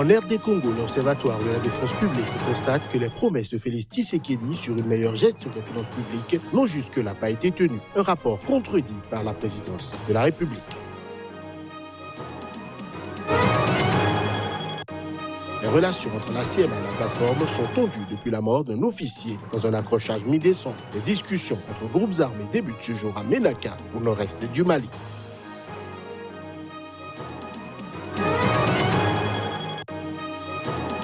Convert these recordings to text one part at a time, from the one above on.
En RD Congo, l'Observatoire de la défense publique constate que les promesses de Félix Tshisekedi sur une meilleure gestion des finances publiques n'ont jusque-là pas été tenues. Un rapport contredit par la présidence de la République. Les relations entre la CMA et la plateforme sont tendues depuis la mort d'un officier dans un accrochage mi-décembre. Les discussions entre groupes armés débutent ce jour à Ménaka, au nord-est du Mali.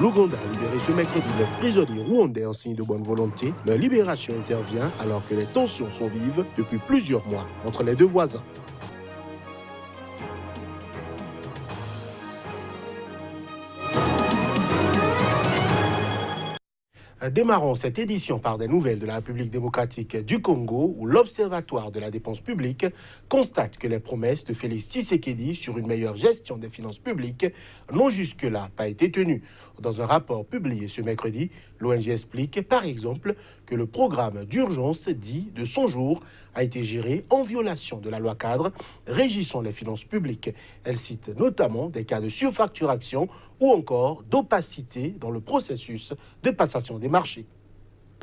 L'Ouganda a libéré ce mercredi 9 prisonniers rwandais en signe de bonne volonté. Leur libération intervient alors que les tensions sont vives depuis plusieurs mois entre les deux voisins. Démarrons cette édition par des nouvelles de la République démocratique du Congo où l'Observatoire de la dépense publique constate que les promesses de Félix Tshisekedi sur une meilleure gestion des finances publiques n'ont jusque-là pas été tenues. Dans un rapport publié ce mercredi, l'ONG explique par exemple que le programme d'urgence dit de son jour a été géré en violation de la loi cadre régissant les finances publiques. Elle cite notamment des cas de surfacturation ou encore d'opacité dans le processus de passation des marchés.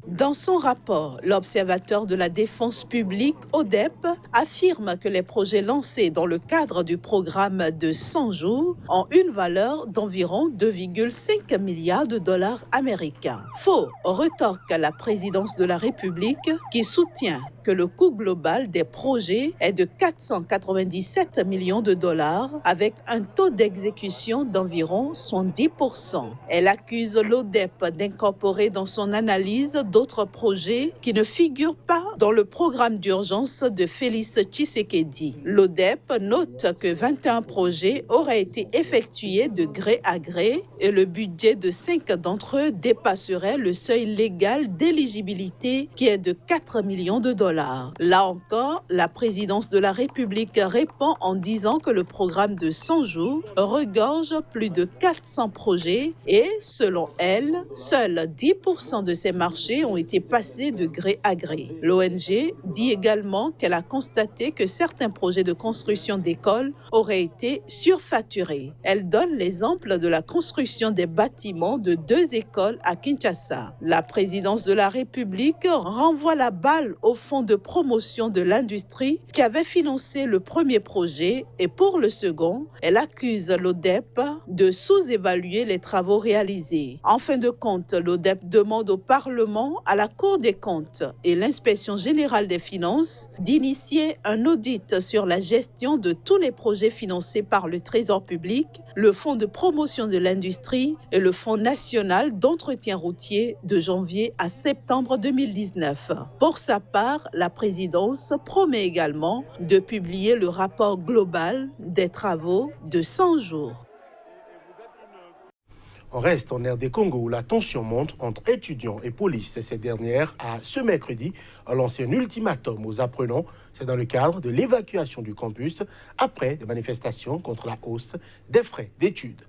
Dans son rapport, l'Observateur de la défense publique, ODEP, affirme que les projets lancés dans le cadre du programme de 100 jours ont une valeur d'environ 2,5 milliards de dollars américains. Faux, retorque la présidence de la République qui soutient que le coût global des projets est de 497 millions de dollars avec un taux d'exécution d'environ 110%. Elle accuse l'ODEP d'incorporer dans son analyse d'autres projets qui ne figurent pas dans le programme d'urgence de Félix Tshisekedi. L'ODEP note que 21 projets auraient été effectués de gré à gré et le budget de 5 d'entre eux dépasserait le seuil légal d'éligibilité qui est de 4 millions de dollars. Là encore, la présidence de la République répond en disant que le programme de 100 jours regorge plus de 400 projets et, selon elle, seuls 10% de ces marchés ont été passés de gré à gré. L'ONG dit également qu'elle a constaté que certains projets de construction d'écoles auraient été surfacturés. Elle donne l'exemple de la construction des bâtiments de 2 écoles à Kinshasa. La présidence de la République renvoie la balle au fonds de promotion de l'industrie qui avait financé le premier projet et pour le second, elle accuse l'ODEP de sous-évaluer les travaux réalisés. En fin de compte, l'ODEP demande au Parlement, à la Cour des comptes et l'Inspection générale des finances d'initier un audit sur la gestion de tous les projets financés par le Trésor public, le Fonds de promotion de l'industrie et le Fonds national d'entretien routier de janvier à septembre 2019. Pour sa part, la présidence promet également de publier le rapport global des travaux de 100 jours. On reste en RD Congo où la tension monte entre étudiants et police. Cette dernière a, ce mercredi, lancé un ultimatum aux apprenants. C'est dans le cadre de l'évacuation du campus après des manifestations contre la hausse des frais d'études.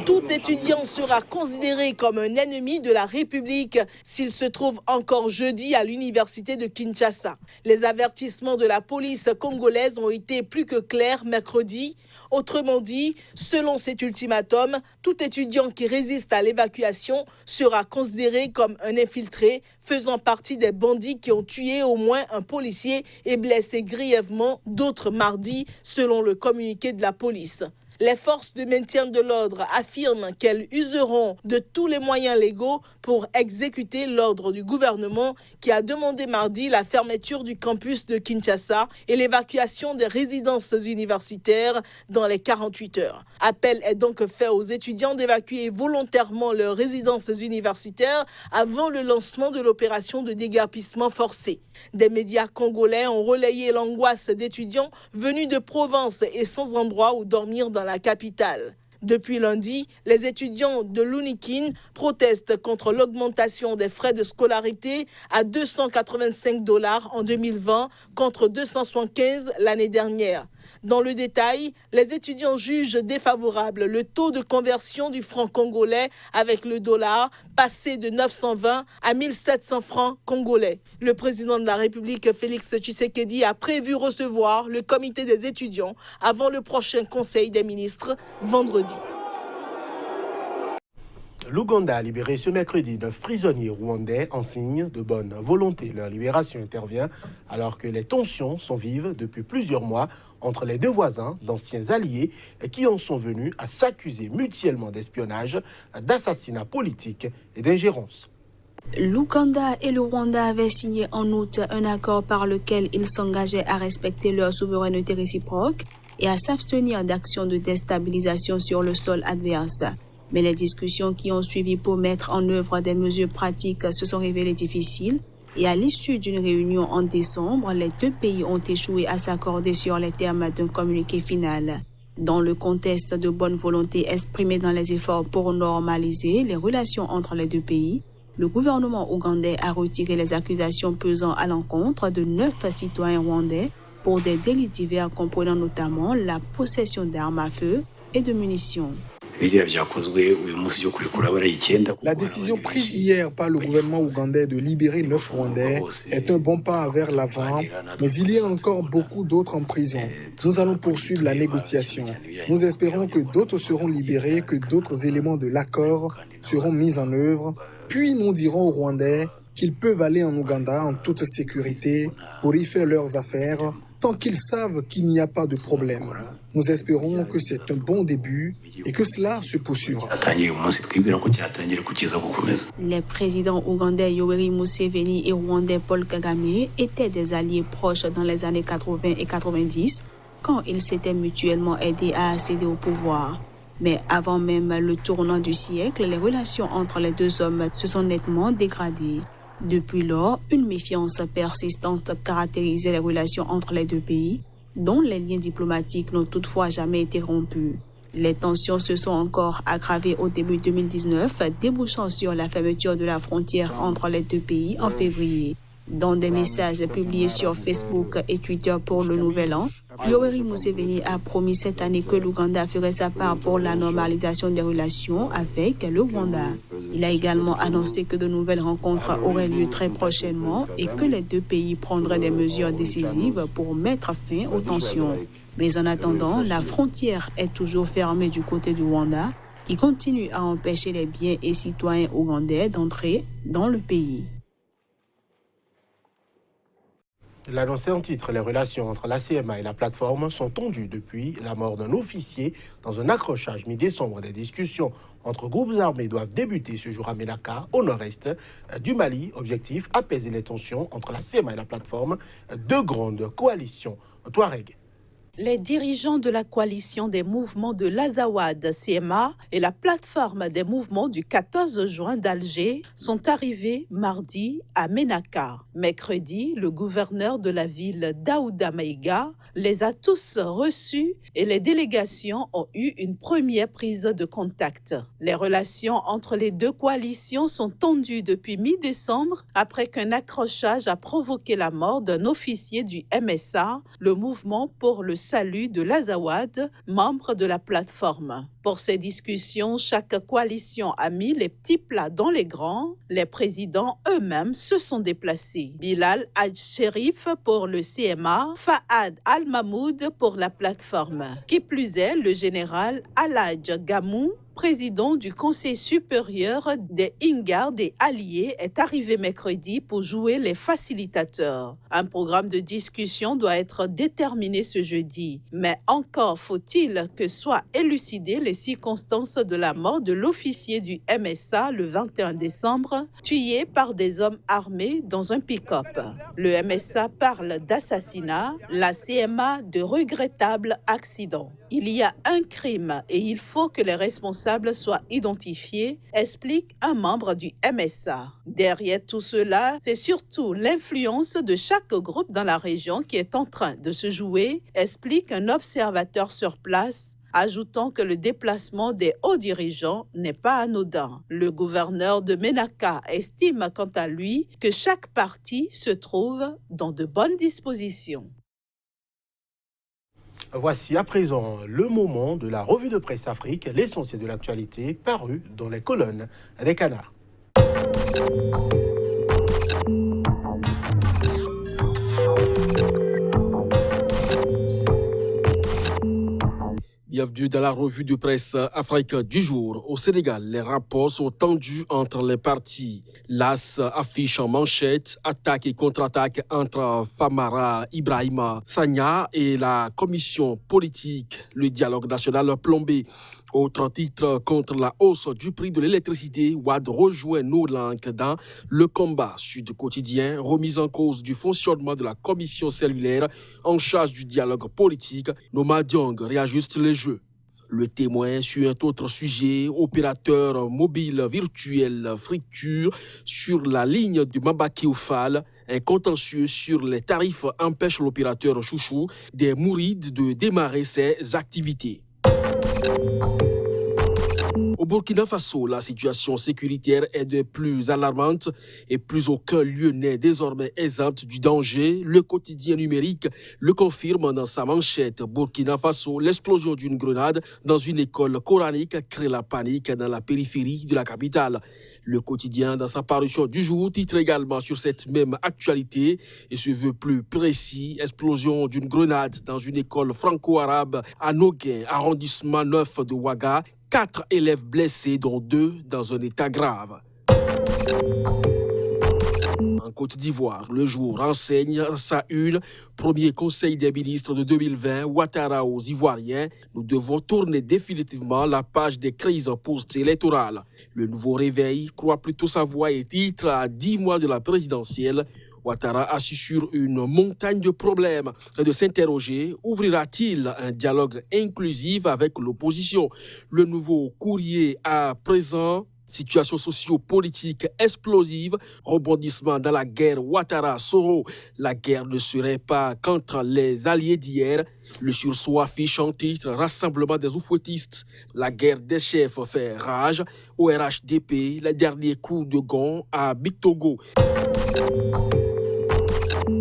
Tout étudiant sera considéré comme un ennemi de la République s'il se trouve encore jeudi à l'université de Kinshasa. Les avertissements de la police congolaise ont été plus que clairs mercredi. Autrement dit, selon cet ultimatum, tout étudiant qui résiste à l'évacuation sera considéré comme un infiltré faisant partie des bandits qui ont tué au moins un policier et blessé grièvement d'autres mardi, selon le communiqué de la police. Les forces de maintien de l'ordre affirment qu'elles useront de tous les moyens légaux pour exécuter l'ordre du gouvernement qui a demandé mardi la fermeture du campus de Kinshasa et l'évacuation des résidences universitaires dans les 48 heures. Appel est donc fait aux étudiants d'évacuer volontairement leurs résidences universitaires avant le lancement de l'opération de déguerpissement forcé. Des médias congolais ont relayé l'angoisse d'étudiants venus de province et sans endroit où dormir dans la capitale. Depuis lundi, les étudiants de l'Unikin protestent contre l'augmentation des frais de scolarité à 285 $ en 2020 contre 275 l'année dernière. Dans le détail, les étudiants jugent défavorable le taux de conversion du franc congolais avec le dollar passé de 920 à 1700 francs congolais. Le président de la République, Félix Tshisekedi, a prévu recevoir le comité des étudiants avant le prochain conseil des ministres vendredi. L'Ouganda a libéré ce mercredi 9 prisonniers rwandais en signe de bonne volonté. Leur libération intervient alors que les tensions sont vives depuis plusieurs mois entre les deux voisins, d'anciens alliés, qui en sont venus à s'accuser mutuellement d'espionnage, d'assassinat politique et d'ingérence. L'Ouganda et le Rwanda avaient signé en août un accord par lequel ils s'engageaient à respecter leur souveraineté réciproque et à s'abstenir d'actions de déstabilisation sur le sol adverse. Mais les discussions qui ont suivi pour mettre en œuvre des mesures pratiques se sont révélées difficiles et à l'issue d'une réunion en décembre, les deux pays ont échoué à s'accorder sur les termes d'un communiqué final. Dans le contexte de bonne volonté exprimé dans les efforts pour normaliser les relations entre les deux pays, le gouvernement ougandais a retiré les accusations pesant à l'encontre de 9 citoyens rwandais pour des délits divers comprenant notamment la possession d'armes à feu et de munitions. La décision prise hier par le gouvernement ougandais de libérer 9 Rwandais est un bon pas vers l'avant, mais il y a encore beaucoup d'autres en prison. Nous allons poursuivre la négociation. Nous espérons que d'autres seront libérés, que d'autres éléments de l'accord seront mis en œuvre, puis nous dirons aux Rwandais qu'ils peuvent aller en Ouganda en toute sécurité pour y faire leurs affaires, tant qu'ils savent qu'il n'y a pas de problème. Nous espérons que c'est un bon début et que cela se poursuivra. Les présidents ougandais Yoweri Museveni et rwandais Paul Kagame étaient des alliés proches dans les années 80 et 90 quand ils s'étaient mutuellement aidés à accéder au pouvoir. Mais avant même le tournant du siècle, les relations entre les deux hommes se sont nettement dégradées. Depuis lors, une méfiance persistante caractérisait les relations entre les deux pays, dont les liens diplomatiques n'ont toutefois jamais été rompus. Les tensions se sont encore aggravées au début 2019, débouchant sur la fermeture de la frontière entre les deux pays en février. Dans des messages publiés sur Facebook et Twitter pour le Nouvel An, Yoweri Museveni a promis cette année que l'Ouganda ferait sa part pour la normalisation des relations avec le Rwanda. Il a également annoncé que de nouvelles rencontres auraient lieu très prochainement et que les deux pays prendraient des mesures décisives pour mettre fin aux tensions. Mais en attendant, la frontière est toujours fermée du côté du Rwanda, qui continue à empêcher les biens et citoyens ougandais d'entrer dans le pays. L'annoncé en titre, les relations entre la CMA et la plateforme sont tendues depuis la mort d'un officier dans un accrochage mi-décembre. Des discussions entre groupes armés doivent débuter ce jour à Ménaka, au nord-est du Mali. Objectif, apaiser les tensions entre la CMA et la plateforme, deux grandes coalitions Touareg. Les dirigeants de la coalition des mouvements de l'Azawad CMA et la plateforme des mouvements du 14 juin d'Alger sont arrivés mardi à Ménaka. Mercredi, le gouverneur de la ville Daouda Maïga les a tous reçus et les délégations ont eu une première prise de contact. Les relations entre les deux coalitions sont tendues depuis mi-décembre après qu'un accrochage a provoqué la mort d'un officier du MSA, le mouvement pour le salut de l'Azawad, membre de la plateforme. Pour ces discussions, chaque coalition a mis les petits plats dans les grands. Les présidents eux-mêmes se sont déplacés. Bilal Hadj-Sherif pour le CMA, Fahad Al-Mahmoud pour la plateforme. Qui plus est, le général Aladj Gamou, président du Conseil supérieur des Ingar des Alliés, est arrivé mercredi pour jouer les facilitateurs. Un programme de discussion doit être déterminé ce jeudi. Mais encore faut-il que soient élucidées les circonstances de la mort de l'officier du MSA le 21 décembre, tué par des hommes armés dans un pick-up. Le MSA parle d'assassinat, la CMA de regrettable accident. Il y a un crime et il faut que les responsables soient identifiés, explique un membre du MSA. Derrière tout cela, c'est surtout l'influence de chaque groupe dans la région qui est en train de se jouer, explique un observateur sur place, ajoutant que le déplacement des hauts dirigeants n'est pas anodin. Le gouverneur de Ménaka estime quant à lui que chaque parti se trouve dans de bonnes dispositions. Voici à présent le moment de la revue de presse Afrique, l'essentiel de l'actualité paru dans les colonnes des Canards. Bienvenue dans la revue de presse Afrique du jour. Au Sénégal, les rapports sont tendus entre les partis. L'AS affiche en manchette attaque et contre-attaque entre Famara Ibrahima Sagna et la commission politique. Le dialogue national plombé. Autre titre contre la hausse du prix de l'électricité, Wade rejoint Nourlank dans le combat. Sud Quotidien, remise en cause du fonctionnement de la commission cellulaire en charge du dialogue politique. Nomadiong réajuste les jeux. Le Témoin sur un autre sujet, opérateur mobile virtuel Friture sur la ligne du Mabaki-Oufal. Un contentieux sur les tarifs empêche l'opérateur Chouchou des Mourides de démarrer ses activités. Au Burkina Faso, la situation sécuritaire est de plus alarmante et plus aucun lieu n'est désormais exempt du danger. Le quotidien numérique le confirme dans sa manchette. Burkina Faso, l'explosion d'une grenade dans une école coranique crée la panique dans la périphérie de la capitale. Le quotidien, dans sa parution du jour, titre également sur cette même actualité et se veut plus précis. Explosion d'une grenade dans une école franco-arabe à Noguin, arrondissement 9 de Ouaga. 4 élèves blessés, dont 2 dans un état grave. En Côte d'Ivoire, le jour renseigne sa une. Premier conseil des ministres de 2020, Ouattara aux Ivoiriens. Nous devons tourner définitivement la page des crises post-électorales. Le nouveau réveil croit plutôt sa voix et titre à 10 mois de la présidentielle. Ouattara assis sur une montagne de problèmes et de s'interroger, ouvrira-t-il un dialogue inclusif avec l'opposition? Le nouveau courrier à présent, situation socio-politique explosive, rebondissement dans la guerre Ouattara-Soro. La guerre ne serait pas qu'entre les alliés d'hier. Le sursaut affiche en titre Rassemblement des oufouettistes. La guerre des chefs fait rage. Au RHDP, les derniers coups de gond à Bictogo.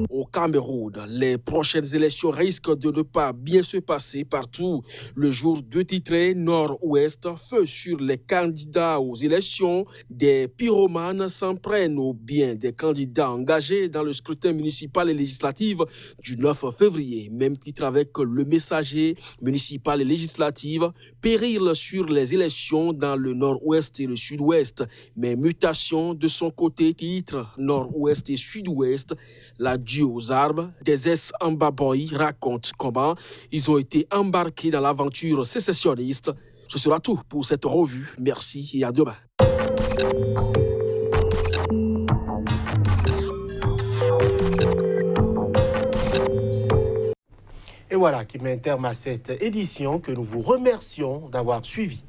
Au Cameroun, les prochaines élections risquent de ne pas bien se passer partout. Le jour de titré Nord-Ouest, feu sur les candidats aux élections. Des pyromanes s'en prennent au bien des candidats engagés dans le scrutin municipal et législatif du 9 février. Même titre avec le Messager municipal et législatif. Péril sur les élections dans le Nord-Ouest et le Sud-Ouest. Mais mutation de son côté, titre Nord-Ouest et Sud-Ouest. L'adieu aux armes, des ex-Ambaboy racontent comment ils ont été embarqués dans l'aventure sécessionniste. Ce sera tout pour cette revue. Merci et à demain. Et voilà qui met un terme à cette édition que nous vous remercions d'avoir suivi.